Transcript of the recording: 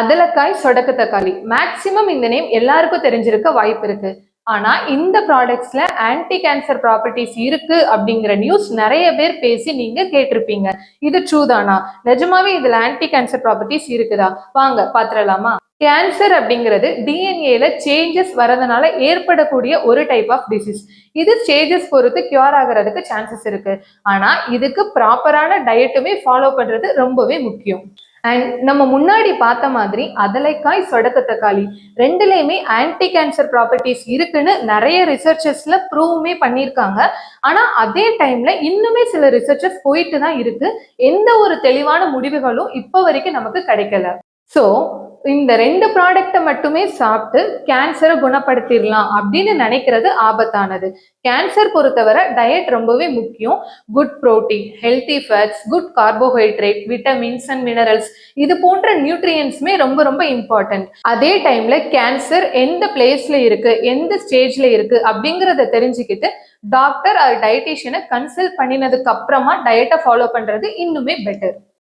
அதலக்காய், சொடக்கு தக்காளி மேக்சிமம் இந்த நேம் எல்லாருக்கும் தெரிஞ்சிருக்க வாய்ப்பு இருக்கு. ஆனா இந்த ப்ராடக்ட்ஸ்ல ஆன்டி கேன்சர் ப்ராப்பர்ட்டிஸ் இருக்கு அப்படிங்கிற நியூஸ் நிறைய பேர் பேசி நீங்க கேட்டிருப்பீங்க. இது ட்ரூ தானா? நிஜமாவே இதுல ஆன்டி கேன்சர் ப்ராப்பர்ட்டிஸ் இருக்குதா? வாங்க பாத்திரலாமா. கேன்சர் அப்படிங்கிறது டிஎன்ஏல சேஞ்சஸ் வரதுனால ஏற்படக்கூடிய ஒரு டைப் ஆஃப் டிசீஸ். இது ஸ்டேஜஸ் பொறுத்து கியூர் ஆகிறதுக்கு சான்சஸ் இருக்கு. ஆனா இதுக்கு ப்ராப்பரான டயட்டுமே ஃபாலோ பண்றது ரொம்பவே முக்கியம். அண்ட் நம்ம முன்னாடி பார்த்த மாதிரி அதலைக்காய், சொடக்கு தக்காளி ரெண்டுலையுமே ஆன்டி கேன்சர் ப்ராப்பர்ட்டிஸ் இருக்குன்னு நிறைய ரிசர்ச்சஸ்ல ப்ரூவுமே பண்ணியிருக்காங்க. ஆனா அதே டைம்ல இன்னுமே சில ரிசர்ச்சஸ் போயிட்டு தான் இருக்கு. எந்த ஒரு தெளிவான முடிவுகளும் இப்போ வரைக்கும் நமக்கு கிடைக்கல. ஸோ இந்த ரெண்டு ப்ராடக்ட்டை மட்டுமே சாப்பிட்டு கேன்சரை குணப்படுத்திடலாம் அப்படின்னு நினைக்கிறது ஆபத்தானது. கேன்சர் பொறுத்தவரை டயட் ரொம்பவே முக்கியம். Good protein, healthy fats, good carbohydrate, vitamins and minerals இது போன்ற நியூட்ரியன்ஸுமே ரொம்ப ரொம்ப இம்பார்ட்டன்ட். அதே டைம்ல கேன்சர் எந்த பிளேஸ்ல இருக்கு, எந்த ஸ்டேஜ்ல இருக்கு அப்படிங்கிறத தெரிஞ்சுக்கிட்டு டாக்டர் ஆர் டயட்டீஷியனை கன்சல்ட் பண்ணினதுக்கு அப்புறமா டயட்டை ஃபாலோ பண்றது இன்னுமே பெட்டர்.